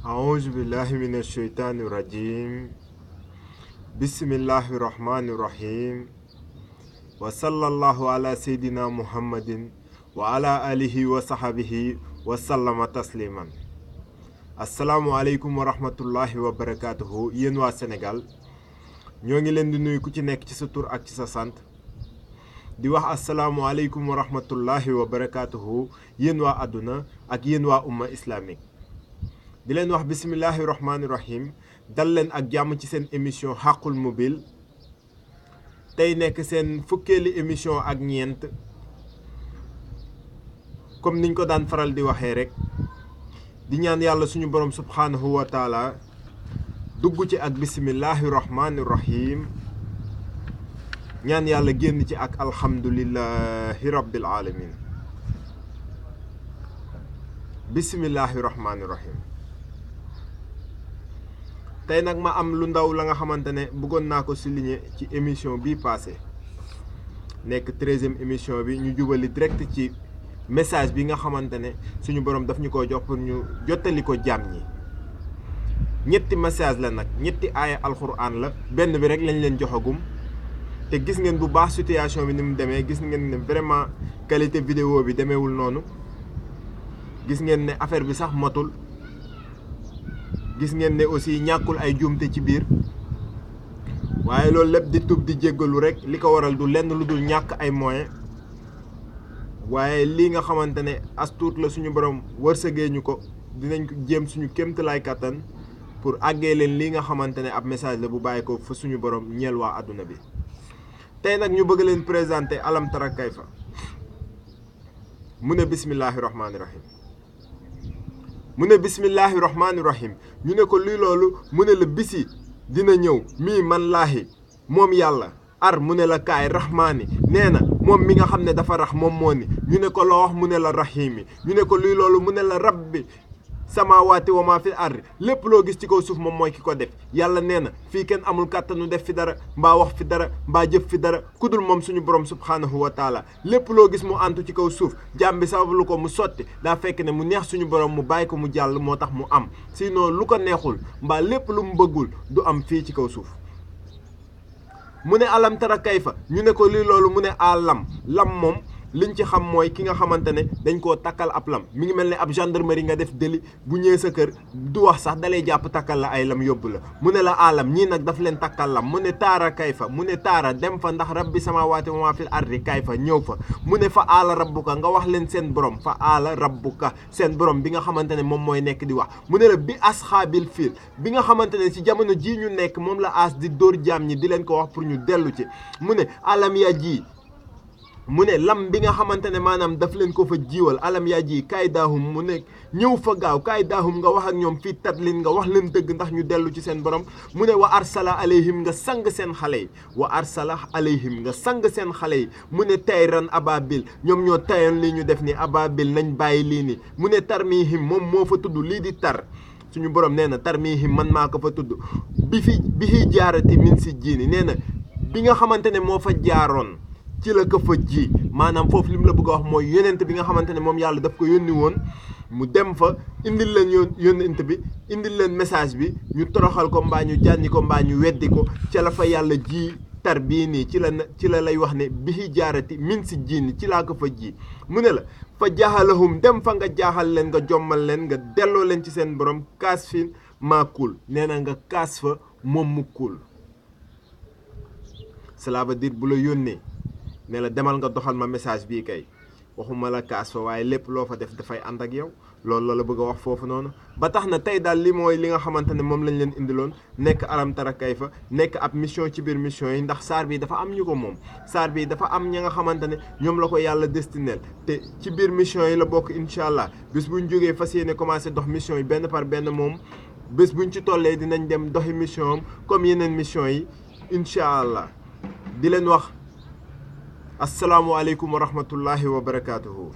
أعوذ بالله من الشيطان الرجيم بسم الله الرحمن الرحيم وصلى الله على سيدنا محمد وعلى آله وصحبه وسلم تسليما السلام عليكم ورحمة الله وبركاته yéen waa Sénégal ñoo ngi leen di nuyu ku ci nekk ci sa tur ak ci sa sant di wax assalaamu aleykum wa rahmatullahi wa barakatuhu yéen waa àdduna ak yéen waa umma islamique di leen wax bismillahi rahmaani rahim dal leen ak jàmm ci seen émission xaqul mobile tey nekk seen fukkeeli émission ak ñeent comme niñ ko daan faral di waxee rek di ñaan yàlla suñu borom subhanahu wa taala dugg ci ak bismillahi rahmaani rahim ñaan yàlla génn ci ak alhamdulillahi rabbil alamin bismillahi rahmaani rahim tey nag ma am lu ndaw la nga xamante ne bëggoon naa ko souligner ci émission bii passé nekk 13e émission bi ñu jubali direct ci message bi nga xamante ne suñu borom daf ñu ko jox pour ñu jottali ko jàmm ñi ñetti message la nag ñetti aaya alxuraan la benn bi rek lañ leen joxagum te gis ngeen bu baax situation bi ni mu demee gis ngeen ne vraiment qualité vidéo bi demeewul noonu gis ngeen ne affaire bi sax motul gis ngeen ne aussi ñàkkul ay juumte ci biir waaye loolu lépp di tub di jéggalu rek li ko waral du lenn lu dul ñàkk ay moyens waaye lii nga xamante ne as tuut la suñu borom wërsëgee ñu ko dinañ ko jéem suñu kéemtalaay kattan pour àggee leen lii nga xamante ne ab message la bu bàyyi ko fa suñu borom ñeel waa àdduna bi tey nag ñu bëgg leen présenter alam tara kayfa mu ne bismillahi rahmaani rahim mu ne bismillahi rahmaani rahim ñu ne ko luy loolu mu ne la bisi dina ñëw mii man laahi moom yàlla ar mu ne la kaay rahmaani nee na moom mi nga xam ne dafa rax moom moo ni ñu ne ko loo wax mu ne la rahimi ñu ne ko luy loolu mu ne la rabbi samaawaati wa maa fi ardi lépp loo gis ci kaw suuf moom mooy ki ko def yàlla nee na fii kenn amul kàttanu def fi dara mbaa wax fi dara mbaa jëf fi dara ku dul moom suñu borom subhaanahu wa taala lépp loo gis mu antu ci kaw suuf jàmm bi sababu ko mu sotti daa fekk ne mu neex suñu borom mu bàyyi ko mu jàll moo tax mu am sinon lu ko neexul mbaa lépp lu mu bëggul du am fii ci kaw suuf mu ne alam tara kayfa ñu ne ko lii loolu mu ne alam lam moom liñ ci xam mooy ki nga xamante ne dañ koo takkal ab lam mi ngi mel ne ab gendarmerie nga def délit bu ñëwee sa kër du wax sax dalay jàpp takkal la ay lam yóbbu la mu ne la alam ñii nag daf leen takkal lam mu ne taara kayfa mu ne taara dem fa ndax rabbi samaawaati wa maa fil ardi kayfa ñëw fa mu ne fa aala rabbuka nga wax leen seen borom fa aala rabbuka seen borom bi nga xamante ne moom mooy nekk di wax mu ne la bi asxaabil fiil bi nga xamante ne ci jamono jii ñu nekk moom la aas di dóor jaam ñi di leen ko wax pour ñu dellu ci mu ne alam ya ji mu ne lam bi nga xamante ne maanaam daf leen ko fa jiiwal alam yaa ji kaay daahum mu ne ñëw fa gaaw kaay daahum nga wax ak ñoom fii tatlin nga wax leen dëgg ndax ñu dellu ci seen borom mu ne wa arsala alayhim nga sang seen xale yi wa arsala alayhim nga sang seen xale yi mu ne tayran ababil ñoom ñoo tayoon lii ñu def ni ababil nañ bàyyi lii ni mu ne tarmihim moom moo fa tudd lii di tar suñu borom nee na tarmihim man maa ko fa tudd bi fi jaarati min si jiini nee na bi nga xamante ne moo fa jaaroon ci la ko fa ji maanaam foofu li mu la bëgg a wax mooy yonent bi nga xamante ne moom yàlla daf ko yónni woon mu dem fa indil leen yonent bi indil leen message bi ñu toroxal ko mbaa ñu jànni ko mbaa ñu weddi ko ca la fa yàlla ji tar bii nii ci la lay wax ne bi jaarati min si jiini ci laa ko fa ji mu ne la fa jaaxalahum dem fa nga jaaxal leen nga jommal leen nga delloo leen ci seen borom kaas fi maa kuul nee na nga kaas fa moom mu kuul cela veut dire bu la yónnee ne la demal nga doxal ma message bii kay waxuma la kaas fa waaye lépp loo fa def dafay ànd ak yow loolu la bëgg a wax foofu noonu ba tax na tey daal li mooy li nga xamante ne moom lañ leen indiloon nekk alam tara kayfa nekk ab mission ci biir mission yi ndax saar bi dafa am ñu ko moom saar bi dafa am ñi nga xamante ne ñoom la ko yàlla destinel te ci biir mission yi la bokk incha allah bis buñ jógee fas yéene commencé dox mission yi benn par benn moom bés buñ ci tollee dinañ dem doxi mission am comme yeneen mission yi incha allah di leen wax assalaamu aleykum wa rahmatullahi wa barakatuhu